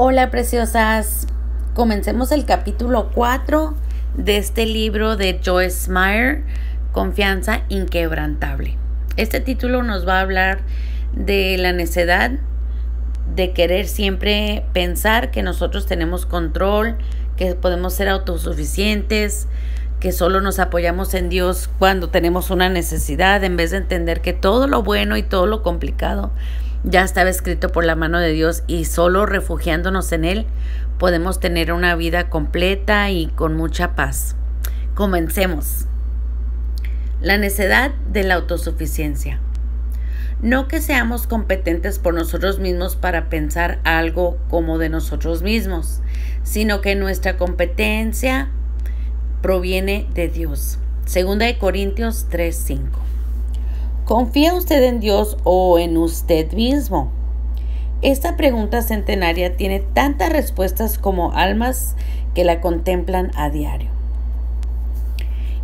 Hola preciosas, comencemos el capítulo 4 de este libro de Joyce Meyer, Confianza Inquebrantable. Este título nos va a hablar de la necedad de querer siempre pensar que nosotros tenemos control, que podemos ser autosuficientes, que solo nos apoyamos en Dios cuando tenemos una necesidad, en vez de entender que todo lo bueno y todo lo complicado ya estaba escrito por la mano de Dios y solo refugiándonos en Él podemos tener una vida completa y con mucha paz. Comencemos. La necedad de la autosuficiencia. No que seamos competentes por nosotros mismos para pensar algo como de nosotros mismos, sino que nuestra competencia proviene de Dios. 2 Corintios 3:5. ¿Confía usted en Dios o en usted mismo? Esta pregunta centenaria tiene tantas respuestas como almas que la contemplan a diario.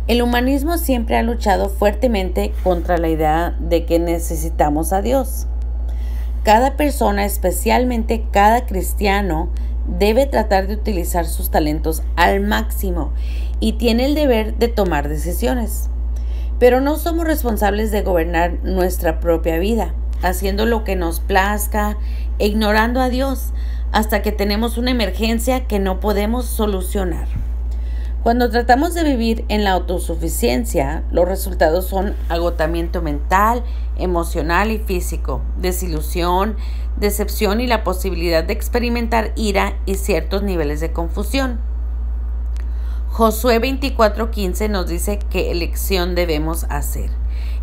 El humanismo siempre ha luchado fuertemente contra la idea de que necesitamos a Dios. Cada persona, especialmente cada cristiano, debe tratar de utilizar sus talentos al máximo y tiene el deber de tomar decisiones. Pero no somos responsables de gobernar nuestra propia vida, haciendo lo que nos plazca e ignorando a Dios hasta que tenemos una emergencia que no podemos solucionar. Cuando tratamos de vivir en la autosuficiencia, los resultados son agotamiento mental, emocional y físico, desilusión, decepción y la posibilidad de experimentar ira y ciertos niveles de confusión. Josué 24:15 nos dice qué elección debemos hacer,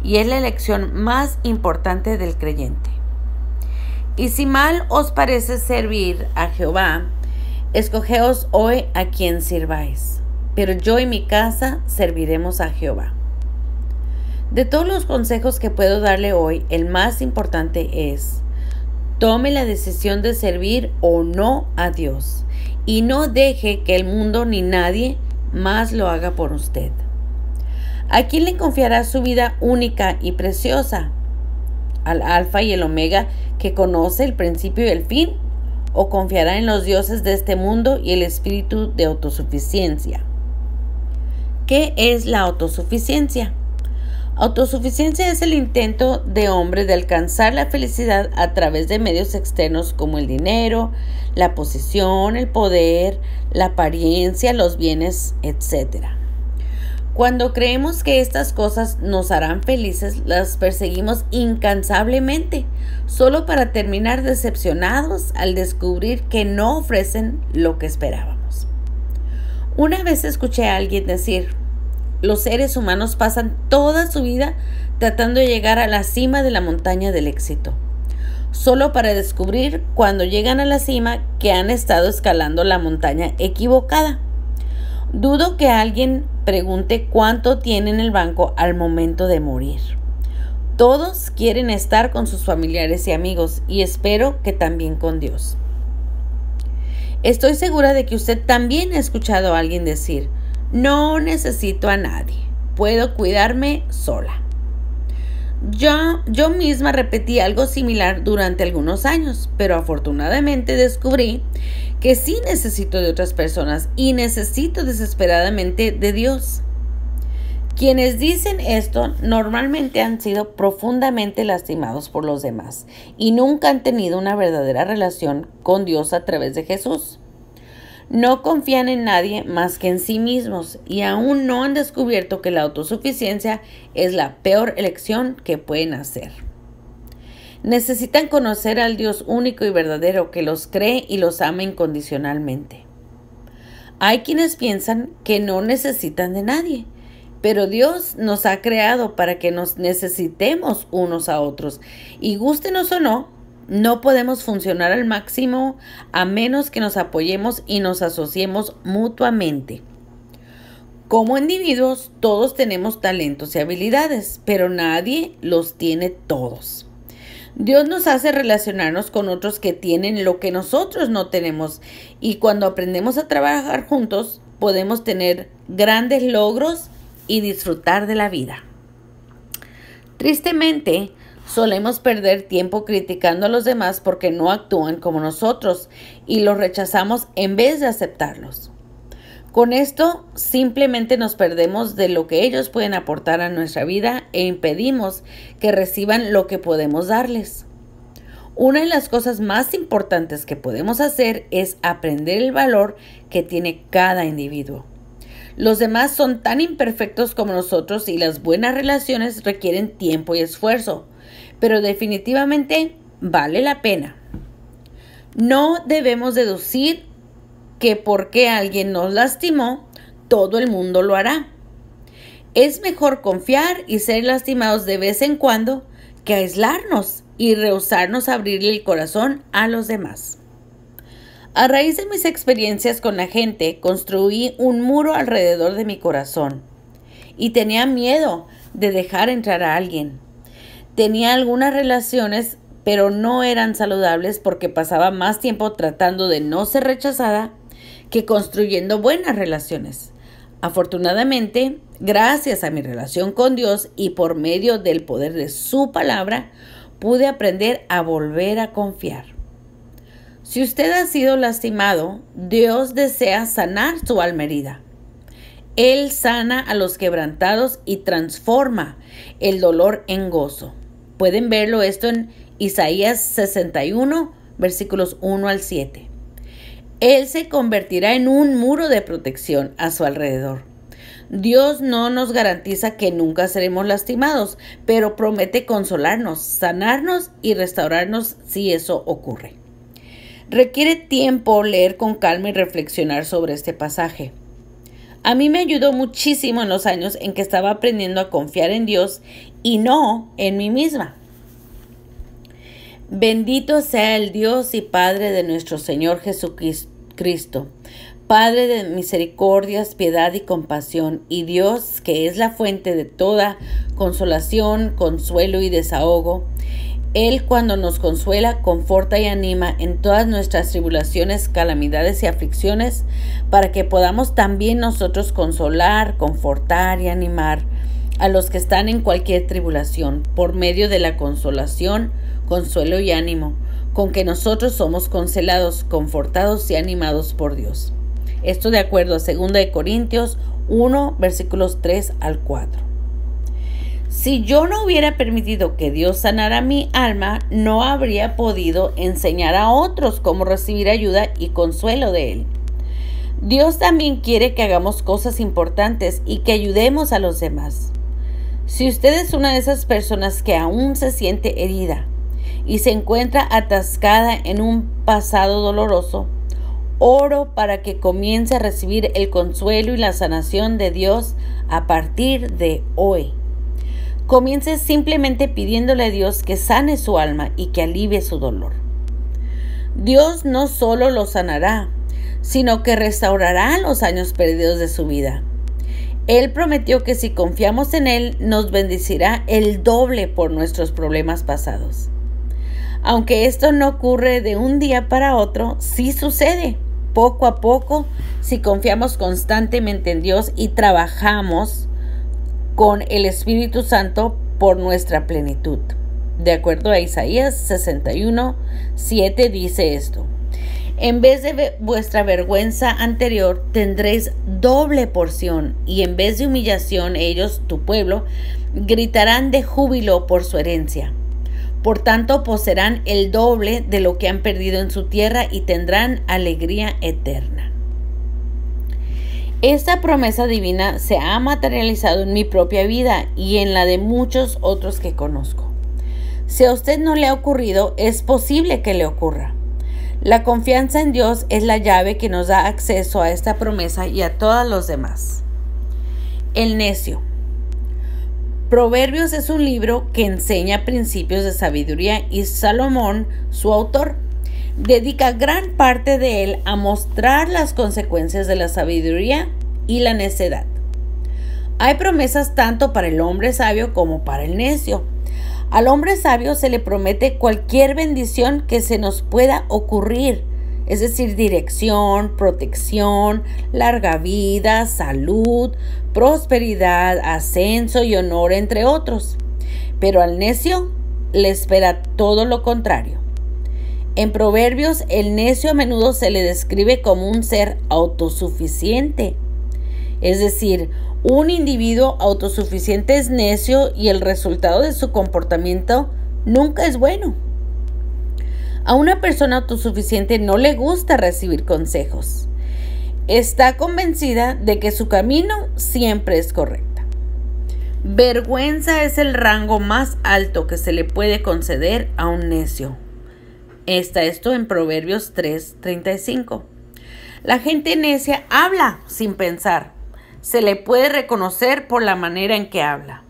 y es la elección más importante del creyente. Y si mal os parece servir a Jehová, escogeos hoy a quien sirváis, pero yo y mi casa serviremos a Jehová. De todos los consejos que puedo darle hoy, el más importante es: tome la decisión de servir o no a Dios, y no deje que el mundo ni nadie más lo haga por usted. ¿A quién le confiará su vida única y preciosa? ¿Al Alfa y el Omega, que conoce el principio y el fin? ¿O confiará en los dioses de este mundo y el espíritu de autosuficiencia? ¿Qué es la autosuficiencia? Autosuficiencia es el intento de hombre de alcanzar la felicidad a través de medios externos como el dinero, la posición, el poder, la apariencia, los bienes, etc. Cuando creemos que estas cosas nos harán felices, las perseguimos incansablemente, solo para terminar decepcionados al descubrir que no ofrecen lo que esperábamos. Una vez escuché a alguien decir: los seres humanos pasan toda su vida tratando de llegar a la cima de la montaña del éxito, solo para descubrir cuando llegan a la cima que han estado escalando la montaña equivocada. Dudo que alguien pregunte cuánto tiene en el banco al momento de morir. Todos quieren estar con sus familiares y amigos, y espero que también con Dios. Estoy segura de que usted también ha escuchado a alguien decir: no necesito a nadie, puedo cuidarme sola. Yo misma repetí algo similar durante algunos años, pero afortunadamente descubrí que sí necesito de otras personas y necesito desesperadamente de Dios. Quienes dicen esto normalmente han sido profundamente lastimados por los demás y nunca han tenido una verdadera relación con Dios a través de Jesús. No confían en nadie más que en sí mismos y aún no han descubierto que la autosuficiencia es la peor elección que pueden hacer. Necesitan conocer al Dios único y verdadero que los cree y los ama incondicionalmente. Hay quienes piensan que no necesitan de nadie, pero Dios nos ha creado para que nos necesitemos unos a otros y gústenos o no, no podemos funcionar al máximo a menos que nos apoyemos y nos asociemos mutuamente. Como individuos, todos tenemos talentos y habilidades, pero nadie los tiene todos. Dios nos hace relacionarnos con otros que tienen lo que nosotros no tenemos, y cuando aprendemos a trabajar juntos, podemos tener grandes logros y disfrutar de la vida. Tristemente, Solemos perder tiempo criticando a los demás porque no actúan como nosotros y los rechazamos en vez de aceptarlos. Con esto simplemente nos perdemos de lo que ellos pueden aportar a nuestra vida e impedimos que reciban lo que podemos darles. Una de las cosas más importantes que podemos hacer es aprender el valor que tiene cada individuo. Los demás son tan imperfectos como nosotros y las buenas relaciones requieren tiempo y esfuerzo, pero definitivamente vale la pena. No debemos deducir que porque alguien nos lastimó, todo el mundo lo hará. Es mejor confiar y ser lastimados de vez en cuando que aislarnos y rehusarnos a abrirle el corazón a los demás. A raíz de mis experiencias con la gente, construí un muro alrededor de mi corazón y tenía miedo de dejar entrar a alguien. Tenía algunas relaciones, pero no eran saludables porque pasaba más tiempo tratando de no ser rechazada que construyendo buenas relaciones. Afortunadamente, gracias a mi relación con Dios y por medio del poder de su palabra, pude aprender a volver a confiar. Si usted ha sido lastimado, Dios desea sanar su alma herida. Él sana a los quebrantados y transforma el dolor en gozo. Pueden verlo esto en Isaías 61, versículos 1 al 7. Él se convertirá en un muro de protección a su alrededor. Dios no nos garantiza que nunca seremos lastimados, pero promete consolarnos, sanarnos y restaurarnos si eso ocurre. Requiere tiempo leer con calma y reflexionar sobre este pasaje. A mí me ayudó muchísimo en los años en que estaba aprendiendo a confiar en Dios y no en mí misma. Bendito sea el Dios y Padre de nuestro Señor Jesucristo, Padre de misericordias, piedad y compasión, y Dios que es la fuente de toda consolación, consuelo y desahogo. Él, cuando nos consuela, conforta y anima en todas nuestras tribulaciones, calamidades y aflicciones, para que podamos también nosotros consolar, confortar y animar a los que están en cualquier tribulación, por medio de la consolación, consuelo y ánimo, con que nosotros somos consolados, confortados y animados por Dios. Esto de acuerdo a 2 Corintios 1, versículos 3 al 4. Si yo no hubiera permitido que Dios sanara mi alma, no habría podido enseñar a otros cómo recibir ayuda y consuelo de Él. Dios también quiere que hagamos cosas importantes y que ayudemos a los demás. Si usted es una de esas personas que aún se siente herida y se encuentra atascada en un pasado doloroso, oro para que comience a recibir el consuelo y la sanación de Dios a partir de hoy. Comience simplemente pidiéndole a Dios que sane su alma y que alivie su dolor. Dios no solo lo sanará, sino que restaurará los años perdidos de su vida. Él prometió que si confiamos en Él, nos bendecirá el doble por nuestros problemas pasados. Aunque esto no ocurre de un día para otro, sí sucede poco a poco si confiamos constantemente en Dios y trabajamos con el Espíritu Santo por nuestra plenitud. De acuerdo a Isaías 61, 7 dice esto: en vez de vuestra vergüenza anterior tendréis doble porción, y en vez de humillación ellos, tu pueblo, gritarán de júbilo por su herencia. Por tanto, poseerán el doble de lo que han perdido en su tierra y tendrán alegría eterna. Esta promesa divina se ha materializado en mi propia vida y en la de muchos otros que conozco. Si a usted no le ha ocurrido, es posible que le ocurra. La confianza en Dios es la llave que nos da acceso a esta promesa y a todos los demás. El necio. Proverbios es un libro que enseña principios de sabiduría y Salomón, su autor, dedica gran parte de él a mostrar las consecuencias de la sabiduría y la necedad. Hay promesas tanto para el hombre sabio como para el necio. Al hombre sabio se le promete cualquier bendición que se nos pueda ocurrir, es decir, dirección, protección, larga vida, salud, prosperidad, ascenso y honor, entre otros. Pero al necio le espera todo lo contrario. En Proverbios, el necio a menudo se le describe como un ser autosuficiente. Es decir, un individuo autosuficiente es necio y el resultado de su comportamiento nunca es bueno. A una persona autosuficiente no le gusta recibir consejos. Está convencida de que su camino siempre es correcta. Vergüenza es el rango más alto que se le puede conceder a un necio. Está esto en Proverbios 3:35. La gente necia habla sin pensar. Se le puede reconocer por la manera en que habla.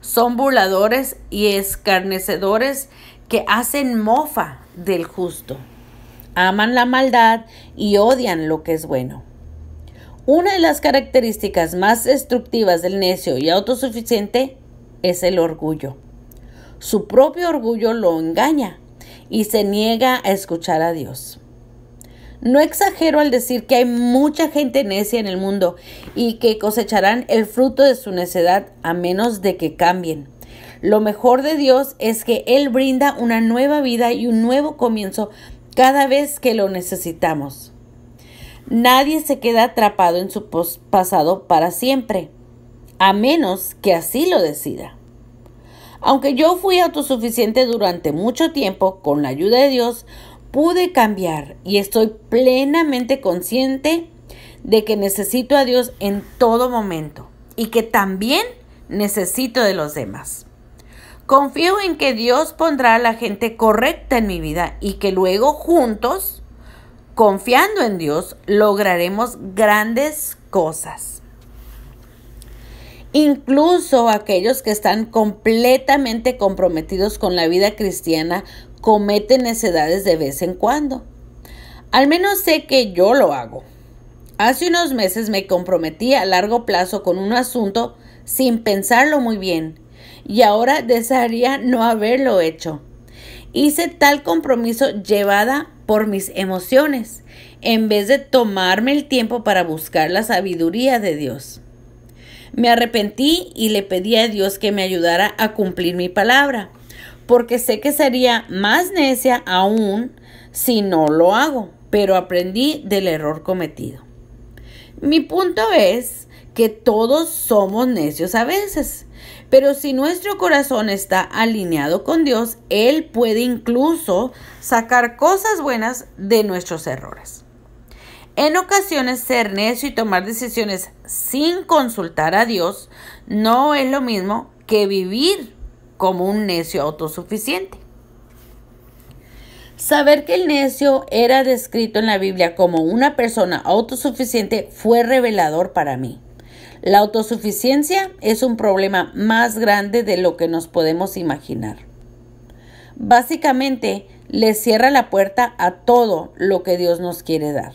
Son burladores y escarnecedores que hacen mofa del justo. Aman la maldad y odian lo que es bueno. Una de las características más destructivas del necio y autosuficiente es el orgullo. Su propio orgullo lo engaña y se niega a escuchar a Dios. No exagero al decir que hay mucha gente necia en el mundo y que cosecharán el fruto de su necedad a menos de que cambien. Lo mejor de Dios es que Él brinda una nueva vida y un nuevo comienzo cada vez que lo necesitamos. Nadie se queda atrapado en su pasado para siempre, a menos que así lo decida. Aunque yo fui autosuficiente durante mucho tiempo, con la ayuda de Dios, pude cambiar y estoy plenamente consciente de que necesito a Dios en todo momento y que también necesito de los demás. Confío en que Dios pondrá a la gente correcta en mi vida y que luego juntos, confiando en Dios, lograremos grandes cosas. Incluso aquellos que están completamente comprometidos con la vida cristiana cometen necedades de vez en cuando. Al menos sé que yo lo hago. Hace unos meses me comprometí a largo plazo con un asunto sin pensarlo muy bien. Y ahora desearía no haberlo hecho. Hice tal compromiso llevada por mis emociones, en vez de tomarme el tiempo para buscar la sabiduría de Dios. Me arrepentí y le pedí a Dios que me ayudara a cumplir mi palabra, porque sé que sería más necia aún si no lo hago, pero aprendí del error cometido. Mi punto es que todos somos necios a veces. Pero si nuestro corazón está alineado con Dios, Él puede incluso sacar cosas buenas de nuestros errores. En ocasiones, ser necio y tomar decisiones sin consultar a Dios no es lo mismo que vivir como un necio autosuficiente. Saber que el necio era descrito en la Biblia como una persona autosuficiente fue revelador para mí. La autosuficiencia es un problema más grande de lo que nos podemos imaginar. Básicamente, le cierra la puerta a todo lo que Dios nos quiere dar.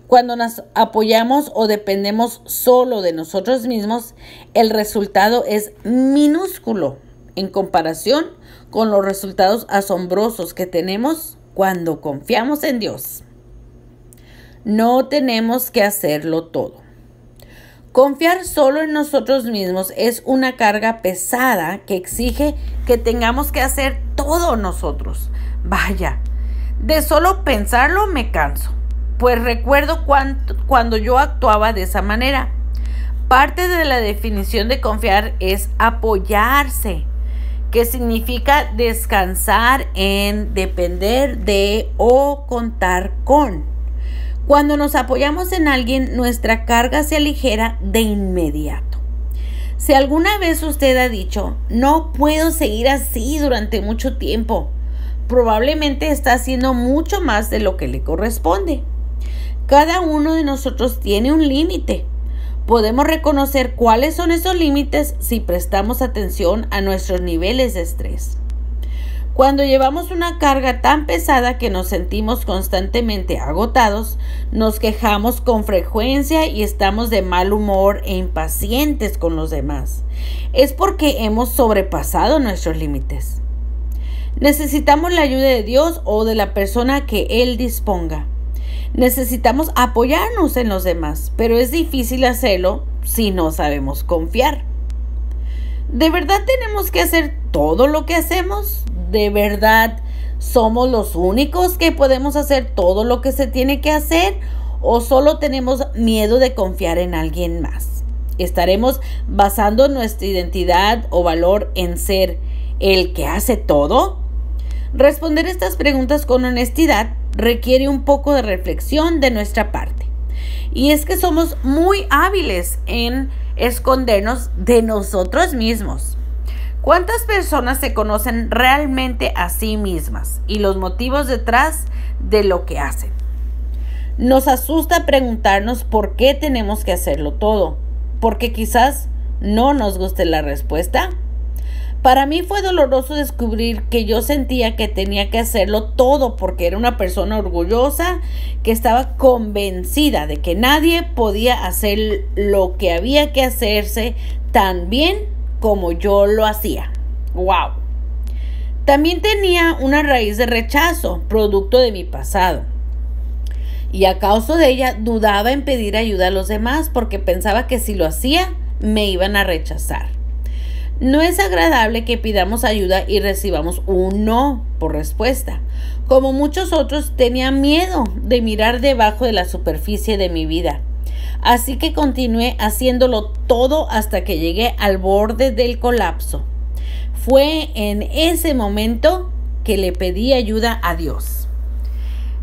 Cuando nos apoyamos o dependemos solo de nosotros mismos, el resultado es minúsculo en comparación con los resultados asombrosos que tenemos cuando confiamos en Dios. No tenemos que hacerlo todo. Confiar solo en nosotros mismos es una carga pesada que exige que tengamos que hacer todo nosotros. Vaya, de solo pensarlo me canso, pues recuerdo cuando yo actuaba de esa manera. Parte de la definición de confiar es apoyarse, que significa descansar en, depender de o contar con. Cuando nos apoyamos en alguien, nuestra carga se aligera de inmediato. Si alguna vez usted ha dicho, no puedo seguir así durante mucho tiempo, probablemente está haciendo mucho más de lo que le corresponde. Cada uno de nosotros tiene un límite. Podemos reconocer cuáles son esos límites si prestamos atención a nuestros niveles de estrés. Cuando llevamos una carga tan pesada que nos sentimos constantemente agotados, nos quejamos con frecuencia y estamos de mal humor e impacientes con los demás. Es porque hemos sobrepasado nuestros límites. Necesitamos la ayuda de Dios o de la persona que Él disponga. Necesitamos apoyarnos en los demás, pero es difícil hacerlo si no sabemos confiar. ¿De verdad tenemos que hacer todo lo que hacemos? ¿De verdad somos los únicos que podemos hacer todo lo que se tiene que hacer? ¿O solo tenemos miedo de confiar en alguien más? ¿Estaremos basando nuestra identidad o valor en ser el que hace todo? Responder estas preguntas con honestidad requiere un poco de reflexión de nuestra parte. Y es que somos muy hábiles en escondernos de nosotros mismos. ¿Cuántas personas se conocen realmente a sí mismas y los motivos detrás de lo que hacen? Nos asusta preguntarnos por qué tenemos que hacerlo todo, porque quizás no nos guste la respuesta. Para mí fue doloroso descubrir que yo sentía que tenía que hacerlo todo porque era una persona orgullosa que estaba convencida de que nadie podía hacer lo que había que hacerse tan bien como yo lo hacía. ¡Wow! También tenía una raíz de rechazo, producto de mi pasado. Y a causa de ella dudaba en pedir ayuda a los demás porque pensaba que si lo hacía me iban a rechazar. No es agradable que pidamos ayuda y recibamos un no por respuesta. Como muchos otros, tenía miedo de mirar debajo de la superficie de mi vida. Así que continué haciéndolo todo hasta que llegué al borde del colapso. Fue en ese momento que le pedí ayuda a Dios.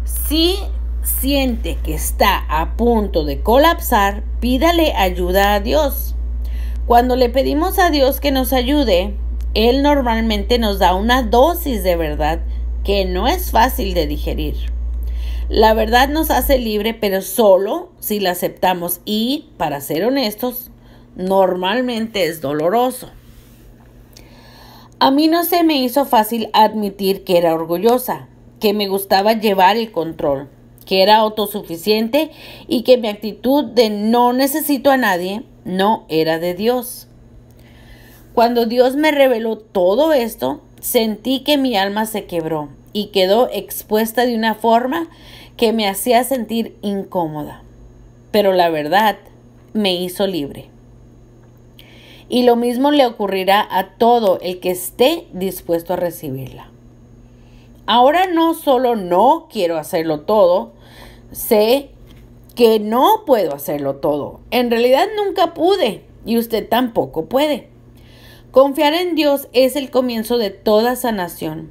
Si siente que está a punto de colapsar, pídale ayuda a Dios. Cuando le pedimos a Dios que nos ayude, Él normalmente nos da una dosis de verdad que no es fácil de digerir. La verdad nos hace libre, pero solo si la aceptamos y, para ser honestos, normalmente es doloroso. A mí no se me hizo fácil admitir que era orgullosa, que me gustaba llevar el control, que era autosuficiente y que mi actitud de no necesito a nadie no era de Dios. Cuando Dios me reveló todo esto, sentí que mi alma se quebró y quedó expuesta de una forma que me hacía sentir incómoda. Pero la verdad me hizo libre. Y lo mismo le ocurrirá a todo el que esté dispuesto a recibirla. Ahora no solo no quiero hacerlo todo, sé que no puedo hacerlo todo. En realidad nunca pude y usted tampoco puede. Confiar en Dios es el comienzo de toda sanación.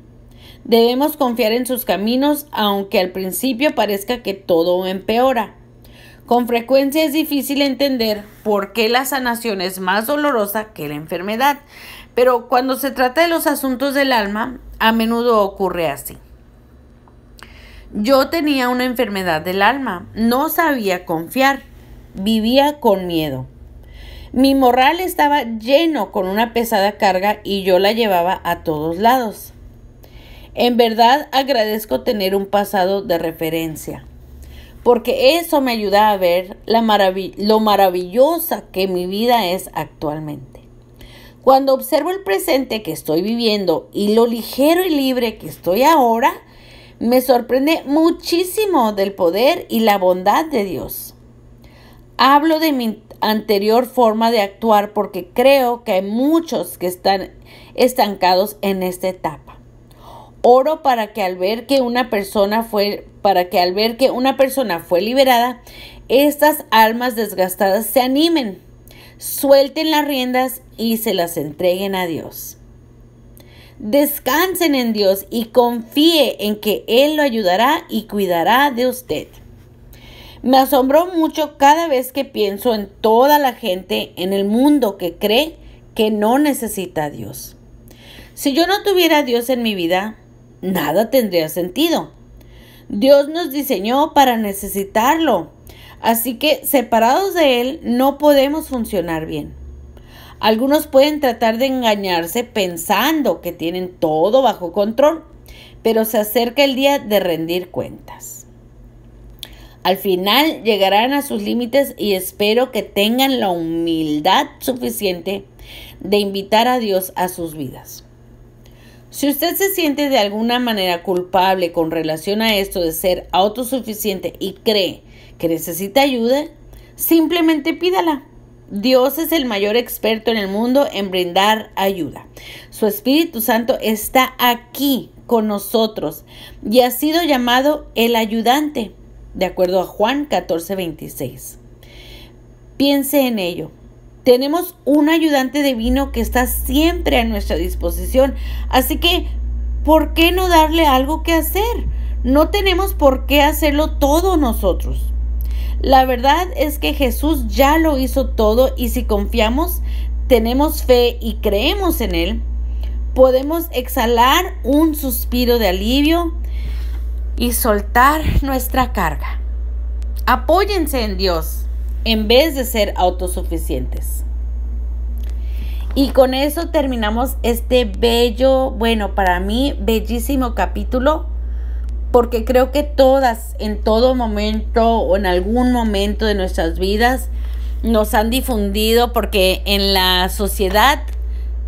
Debemos confiar en sus caminos, aunque al principio parezca que todo empeora. Con frecuencia es difícil entender por qué la sanación es más dolorosa que la enfermedad, pero cuando se trata de los asuntos del alma, a menudo ocurre así. Yo tenía una enfermedad del alma, no sabía confiar, vivía con miedo. Mi morral estaba lleno con una pesada carga y yo la llevaba a todos lados. En verdad agradezco tener un pasado de referencia, porque eso me ayuda a ver lo maravillosa que mi vida es actualmente. Cuando observo el presente que estoy viviendo y lo ligero y libre que estoy ahora, me sorprende muchísimo del poder y la bondad de Dios. Hablo de mi anterior forma de actuar porque creo que hay muchos que están estancados en esta etapa. Oro para que al ver que una persona fue liberada, estas almas desgastadas se animen, suelten las riendas y se las entreguen a Dios. Descansen en Dios y confíe en que Él lo ayudará y cuidará de usted. Me asombró mucho cada vez que pienso en toda la gente en el mundo que cree que no necesita a Dios. Si yo no tuviera a Dios en mi vida, nada tendría sentido. Dios nos diseñó para necesitarlo, así que separados de Él no podemos funcionar bien. Algunos pueden tratar de engañarse pensando que tienen todo bajo control, pero se acerca el día de rendir cuentas. Al final llegarán a sus límites y espero que tengan la humildad suficiente de invitar a Dios a sus vidas. Si usted se siente de alguna manera culpable con relación a esto de ser autosuficiente y cree que necesita ayuda, simplemente pídala. Dios es el mayor experto en el mundo en brindar ayuda. Su Espíritu Santo está aquí con nosotros y ha sido llamado el ayudante, de acuerdo a Juan 14:26. Piense en ello. Tenemos un ayudante divino que está siempre a nuestra disposición, así que ¿por qué no darle algo que hacer? No tenemos por qué hacerlo todo nosotros. La verdad es que Jesús ya lo hizo todo y si confiamos, tenemos fe y creemos en Él, podemos exhalar un suspiro de alivio y soltar nuestra carga. Apóyense en Dios en vez de ser autosuficientes. Y con eso terminamos este bello, para mí, bellísimo capítulo. Porque creo que todas, en todo momento o en algún momento de nuestras vidas, nos han difundido, porque en la sociedad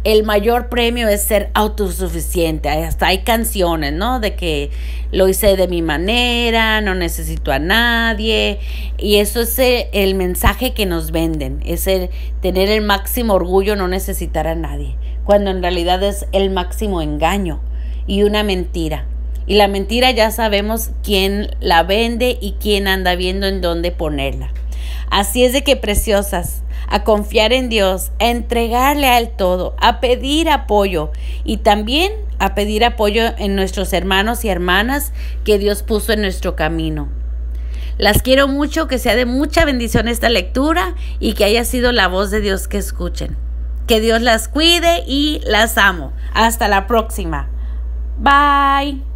el mayor premio es ser autosuficiente. Hasta hay canciones, ¿no? De que lo hice de mi manera, no necesito a nadie. Y eso es el mensaje que nos venden, es el tener el máximo orgullo, no necesitar a nadie. Cuando en realidad es el máximo engaño y una mentira. Y la mentira ya sabemos quién la vende y quién anda viendo en dónde ponerla. Así es de que, preciosas, a confiar en Dios, a entregarle a Él todo, a pedir apoyo y también a pedir apoyo en nuestros hermanos y hermanas que Dios puso en nuestro camino. Las quiero mucho, que sea de mucha bendición esta lectura y que haya sido la voz de Dios que escuchen. Que Dios las cuide y las amo. Hasta la próxima. Bye.